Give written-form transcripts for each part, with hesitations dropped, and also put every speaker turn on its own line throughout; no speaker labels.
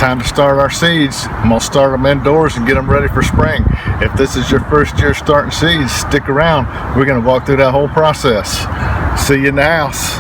time to start our seeds. I'm gonna start them indoors and get them ready for spring. If this is your first year starting seeds, stick around. We're gonna walk through that whole process. See you in the house.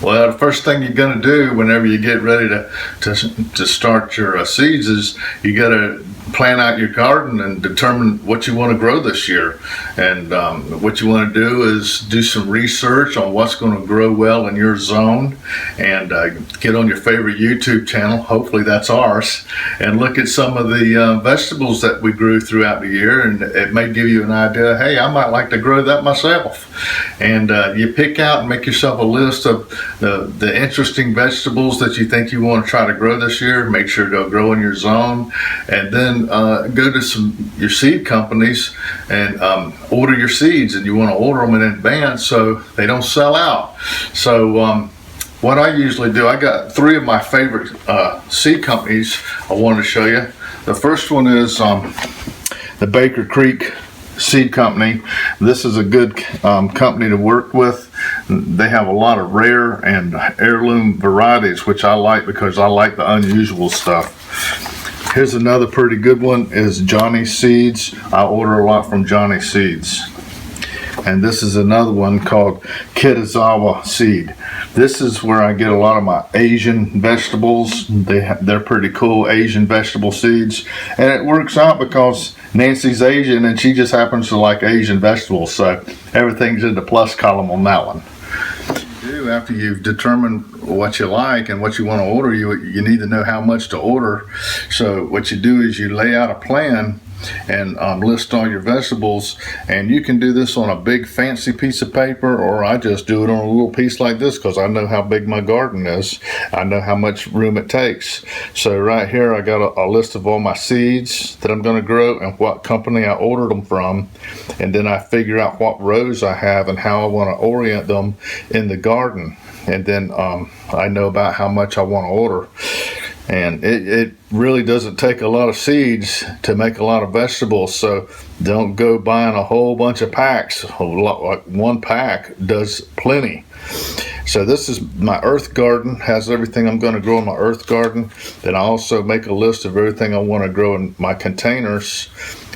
Well, the first thing you're going to do whenever you get ready to start your seeds is you got to plan out your garden and determine what you want to grow this year. And what you want to do is do some research on what's going to grow well in your zone, and get on your favorite YouTube channel, hopefully that's ours, and look at some of the vegetables that we grew throughout the year, and it may give you an idea, hey, I might like to grow that myself. And you pick out and make yourself a list of the interesting vegetables that you think you want to try to grow this year. Make sure they'll grow in your zone, and then go to your seed companies and order your seeds. And you want to order them in advance so they don't sell out. So what I usually do, I got 3 of my favorite seed companies I wanted to show you. The first one is the Baker Creek Seed Company. This is a good company to work with. They have a lot of rare and heirloom varieties, which I like because I like the unusual stuff. Here's another pretty good one, is Johnny Seeds. I order a lot from Johnny Seeds. And this is another one called Kitazawa Seed. This is where I get a lot of my Asian vegetables. They're pretty cool Asian vegetable seeds. And it works out because Nancy's Asian and she just happens to like Asian vegetables. So everything's in the plus column on that one. After you've determined what you like and what you want to order, you need to know how much to order. So what you do is you lay out a plan and list all your vegetables, and you can do this on a big fancy piece of paper, or I just do it on a little piece like this because I know how big my garden is. I know how much room it takes. So right here I got a list of all my seeds that I'm going to grow and what company I ordered them from, and then I figure out what rows I have and how I want to orient them in the garden, and then I know about how much I want to order. And it really doesn't take a lot of seeds to make a lot of vegetables, so don't go buying a whole bunch of packs. Like one pack does plenty. So this is my earth garden, has everything I'm going to grow in my earth garden. Then I also make a list of everything I want to grow in my containers,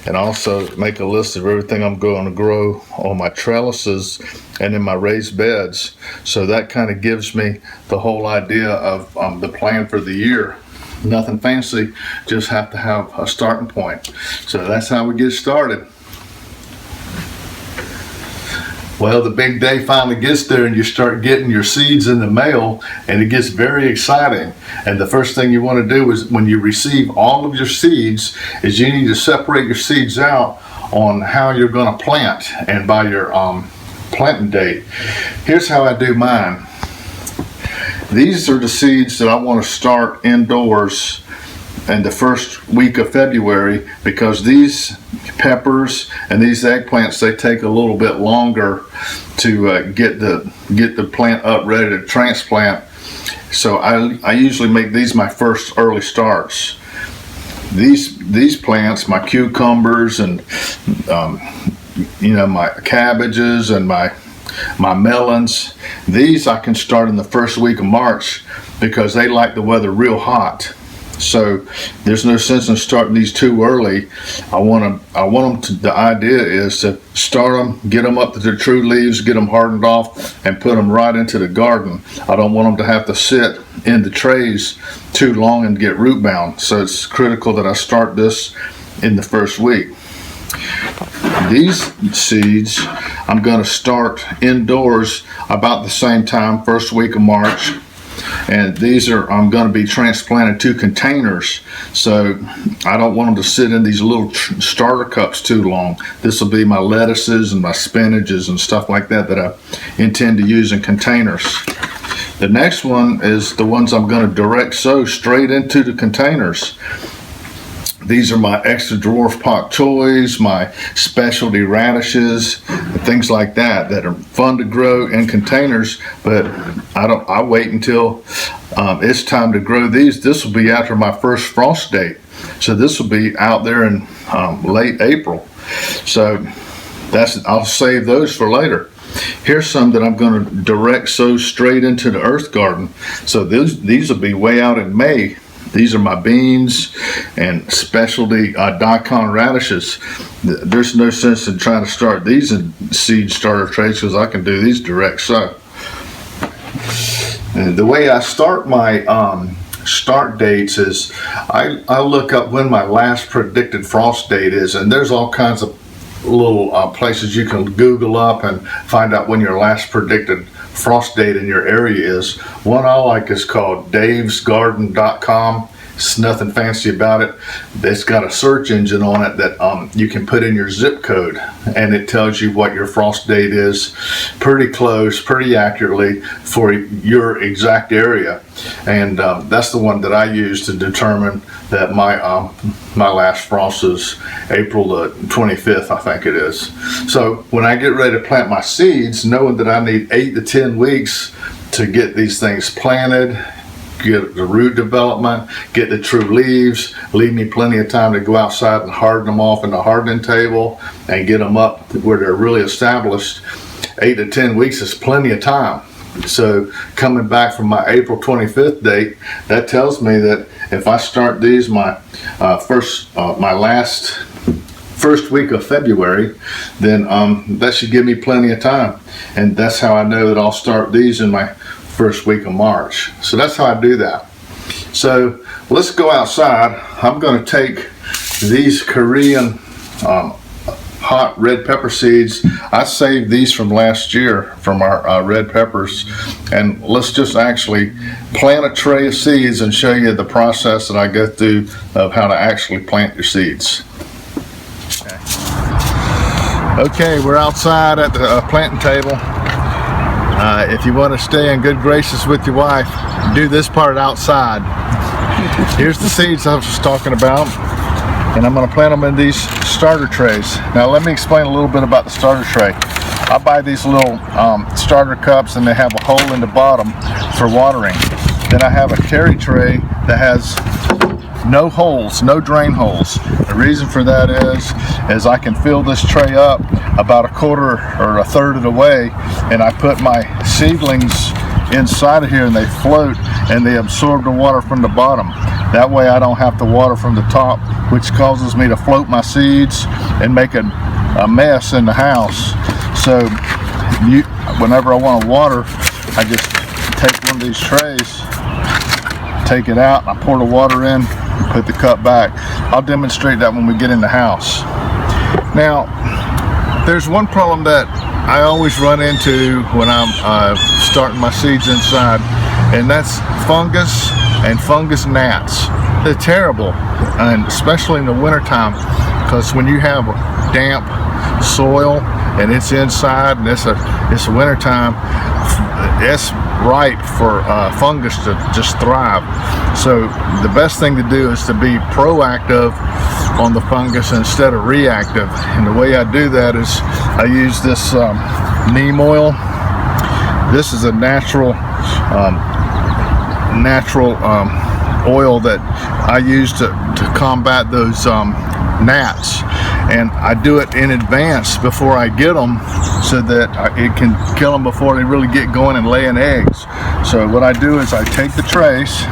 and also make a list of everything I'm going to grow on my trellises and in my raised beds. So that kind of gives me the whole idea of the plan for the year. Nothing fancy, just have to have a starting point. So that's how we get started. Well, the big day finally gets there and you start getting your seeds in the mail, and it gets very exciting. And the first thing you want to do is, when you receive all of your seeds, is you need to separate your seeds out on how you're going to plant and by your planting date. Here's how I do mine. These are the seeds that I want to start indoors in the first week of February, because these peppers and these eggplants, they take a little bit longer to get the plant up ready to transplant. So I usually make these my first early starts. These plants, my cucumbers and my cabbages and my melons, these I can start in the first week of March because they like the weather real hot. So there's no sense in starting these too early. I want them to, the idea is to start them, get them up to their true leaves, get them hardened off, and put them right into the garden. I don't want them to have to sit in the trays too long and get root bound. So it's critical that I start this in the first week. These seeds I'm going to start indoors about the same time, first week of March. And these are, I'm going to be transplanted to containers, so I don't want them to sit in these little starter cups too long. This will be my lettuces and my spinaches and stuff like that that I intend to use in containers. The next one is the ones I'm going to direct sow straight into the containers. These are my extra dwarf pak choys, my specialty radishes, things like that that are fun to grow in containers, but I wait until it's time to grow these. This will be after my first frost date. So this will be out there in late April. So I'll save those for later. Here's some that I'm going to direct sow straight into the earth garden. So these will be way out in May. These are my beans and specialty daikon radishes. There's no sense in trying to start these in seed starter trays because I can do these direct sow. And the way I start my start dates is I look up when my last predicted frost date is, and there's all kinds of little places you can Google up and find out when your last predicted frost date in your area is. One I like is called davesgarden.com. It's nothing fancy about it. It's got a search engine on it that you can put in your zip code, and it tells you what your frost date is pretty close, pretty accurately for your exact area. And that's the one that I use to determine that my last frost is April the 25th, I think it is. So when I get ready to plant my seeds, knowing that I need 8 to 10 weeks to get these things planted, get the root development, get the true leaves, leave me plenty of time to go outside and harden them off in the hardening table and get them up where they're really established. 8 to 10 weeks is plenty of time. So coming back from my April 25th date, that tells me that if I start these my last first week of February, then that should give me plenty of time. And that's how I know that I'll start these in my first week of March. So that's how I do that. So let's go outside. I'm going to take these Korean hot red pepper seeds. I saved these from last year from our red peppers, and let's just actually plant a tray of seeds and show you the process that I go through of how to actually plant your seeds. Okay, we're outside at the planting table. If you want to stay in good graces with your wife, do this part outside. Here's the seeds I was just talking about, and I'm going to plant them in these starter trays. Now let me explain a little bit about the starter tray. I buy these little starter cups, and they have a hole in the bottom for watering. Then I have a carry tray that has no holes, no drain holes. The reason for that is I can fill this tray up about a quarter or a third of the way, and I put my seedlings inside of here and they float and they absorb the water from the bottom. That way I don't have to water from the top, which causes me to float my seeds and make a mess in the house. So whenever I want to water, I just take one of these trays, take it out, I pour the water in, put the cup back. I'll demonstrate that when we get in the house. Now, there's one problem that I always run into when I'm starting my seeds inside, and that's fungus and fungus gnats. They're terrible, and especially in the wintertime, because when you have damp soil and it's inside and it's a wintertime, it's ripe for fungus to just thrive. So the best thing to do is to be proactive on the fungus instead of reactive. And the way I do that is I use this neem oil. This is a natural oil that I use to combat those gnats, and I do it in advance before I get them so that it can kill them before they really get going and laying eggs. So what I do is I take the trays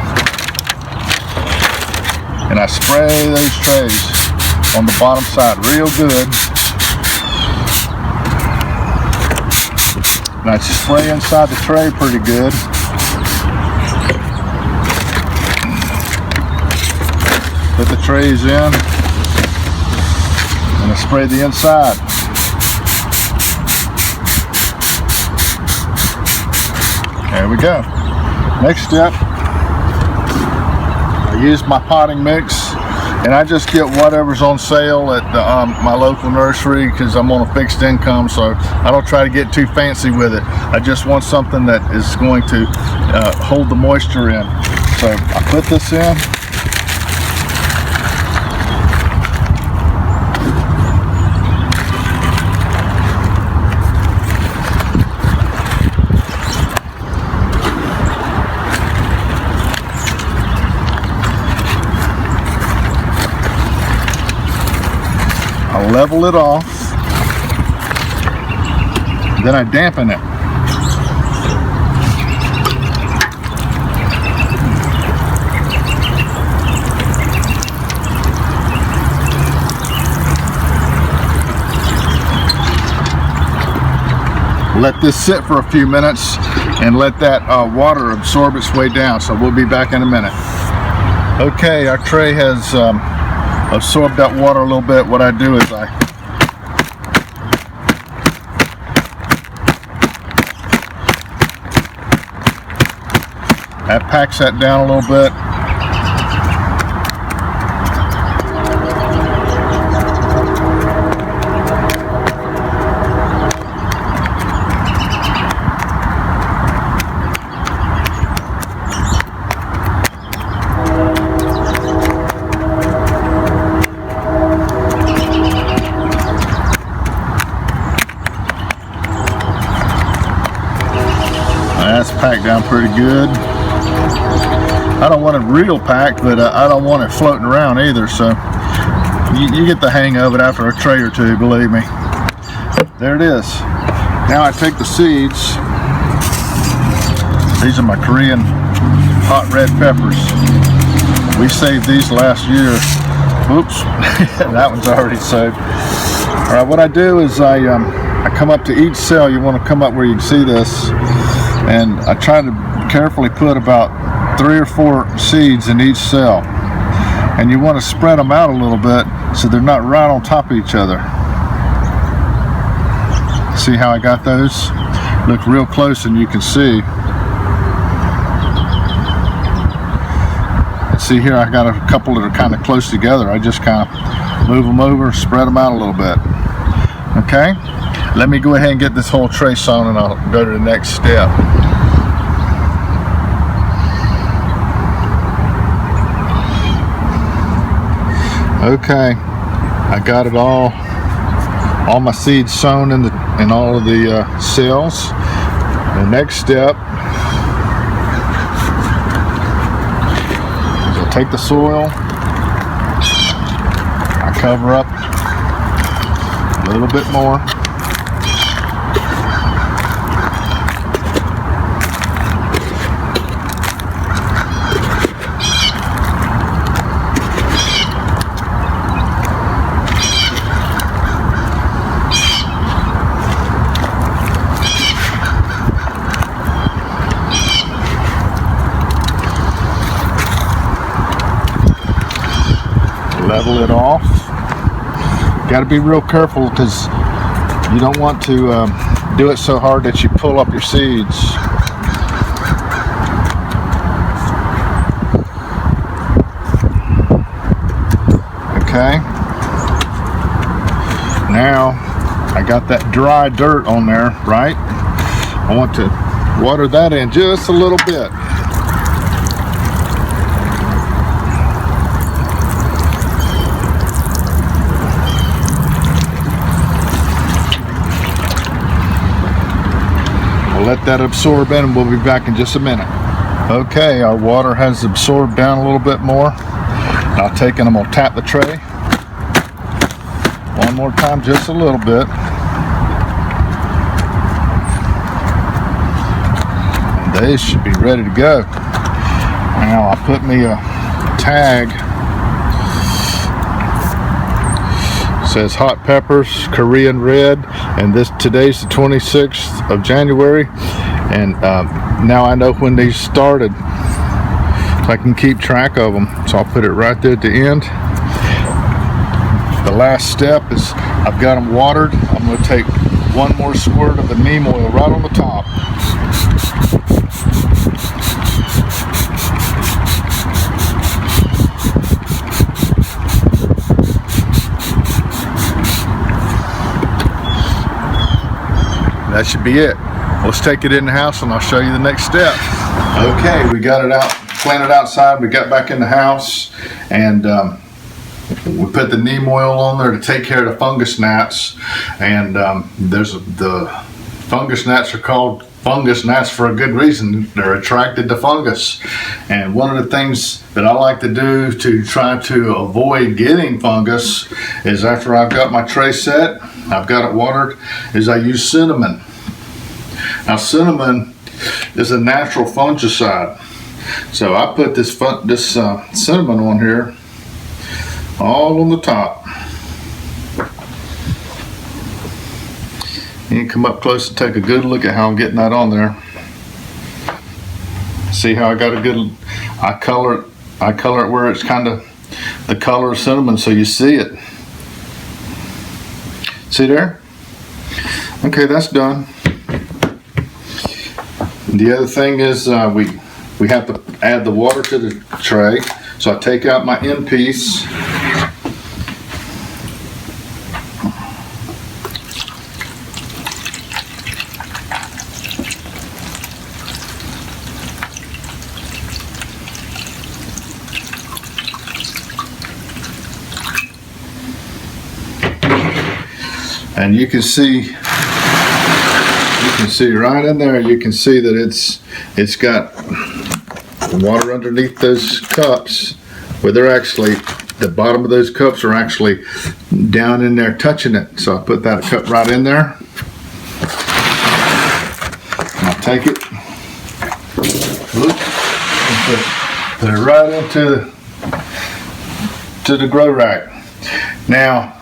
and I spray those trays on the bottom side real good. And I spray inside the tray pretty good. Put the trays in, and I spray the inside. There we go. Next step, I use my potting mix, and I just get whatever's on sale at my local nursery, because I'm on a fixed income, so I don't try to get too fancy with it. I just want something that is going to hold the moisture in. So I put this in. I level it off, then I dampen it. Let this sit for a few minutes and let that water absorb its way down. So we'll be back in a minute. Okay, our tray has absorb that water a little bit. What I do is I that packs that down a little bit. That's packed down pretty good. I don't want it real packed, but I don't want it floating around either, so you get the hang of it after a tray or two, believe me. There it is. Now I take the seeds. These are my Korean hot red peppers. We saved these last year. Oops, that one's already saved. All right, what I do is I come up to each cell. You want to come up where you can see this. And I try to carefully put about 3 or 4 seeds in each cell. And you want to spread them out a little bit so they're not right on top of each other. See how I got those? Look real close and you can see. And see here, I got a couple that are kind of close together. I just kind of move them over, spread them out a little bit. Okay? Let me go ahead and get this whole tray sewn, and I'll go to the next step. Okay, I got it all my seeds sewn in all of the cells. The next step is I'll take the soil, I cover up a little bit more. Level it off. Got to be real careful because you don't want to do it so hard that you pull up your seeds. Okay. Now I got that dry dirt on there, right? I want to water that in just a little bit. Let that absorb in and we'll be back in just a minute. Okay, our water has absorbed down a little bit more. Now taking, I'm going to tap the tray one more time, just a little bit. And they should be ready to go. Now I put me a tag says hot peppers, Korean red, and today's the 26th of January, and now I know when these started, so I can keep track of them. So I'll put it right there at the end. The last step is I've got them watered. I'm going to take one more squirt of the neem oil right on the top. That should be it. Let's take it in the house and I'll show you the next step. Okay, we got it out, planted outside. We got back in the house, and we put the neem oil on there to take care of the fungus gnats. And the fungus gnats are called fungus gnats for a good reason. They're attracted to fungus. And one of the things that I like to do to try to avoid getting fungus is, after I've got my tray set, I've got it watered, is I use cinnamon. Now, cinnamon is a natural fungicide. So I put this cinnamon on here, all on the top. You can come up close and take a good look at how I'm getting that on there. See how I got a good, I color it where it's kind of the color of cinnamon, so you see it. See there? Okay, that's done. The other thing is we have to add the water to the tray. So I take out my end piece. And you can see right in there, you can see that it's got water underneath those cups, where they're actually, the bottom of those cups are actually down in there touching it. So I put that cup right in there. I'll take it, and put it right into the grow rack. Now,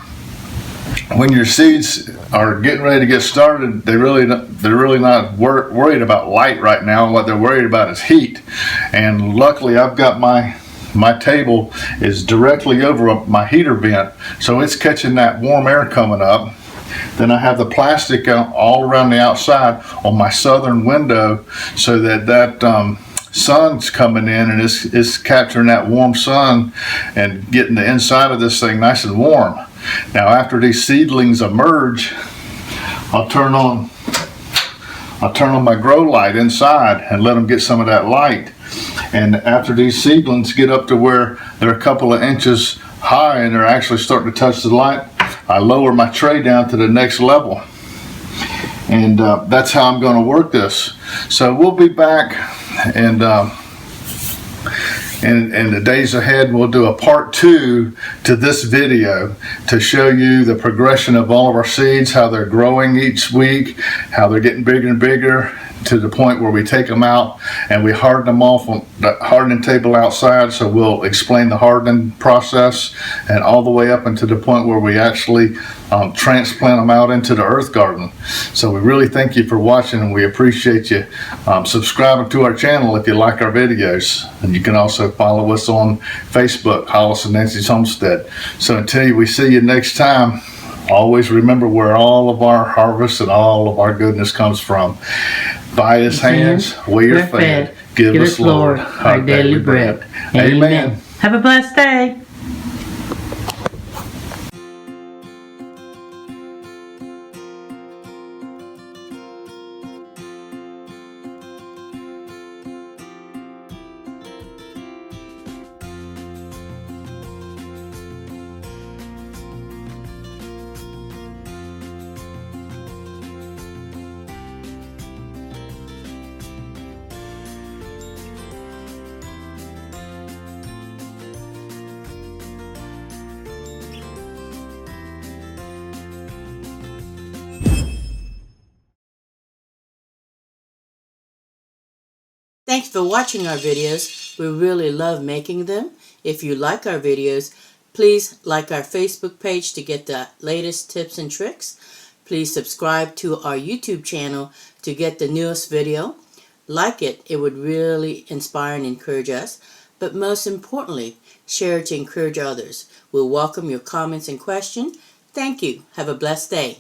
when your seeds are getting ready to get started, they're really not worried about light right now. What they're worried about is heat. And luckily, I've got my table is directly over my heater vent, so it's catching that warm air coming up. Then I have the plastic all around the outside on my southern window, so that sun's coming in and it's capturing that warm sun and getting the inside of this thing nice and warm. Now, after these seedlings emerge, I'll turn on my grow light inside and let them get some of that light. And after these seedlings get up to where they're a couple of inches high and they're actually starting to touch the light, I lower my tray down to the next level. And that's how I'm going to work this. So we'll be back, and in the days ahead, we'll do a part 2 to this video to show you the progression of all of our seeds, how they're growing each week, how they're getting bigger and bigger, to the point where we take them out and we harden them off on the hardening table outside. So we'll explain the hardening process, and all the way up into the point where we actually transplant them out into the earth garden. So we really thank you for watching, and we appreciate you subscribing to our channel if you like our videos. And you can also follow us on Facebook, Hollis and Nancy's Homestead. So until we see you next time, always remember where all of our harvest and all of our goodness comes from. By His hands we are fed. Give us, Lord, our daily bread. Amen.
Have a blessed day. Thanks for watching our videos. We really love making them. If you like our videos, Please like our Facebook page to get the latest tips and tricks. Please subscribe to our YouTube channel to get the newest video. Like it, it would really inspire and encourage us. But most importantly, share it to encourage others. We'll welcome your comments and questions. Thank you. Have a blessed day.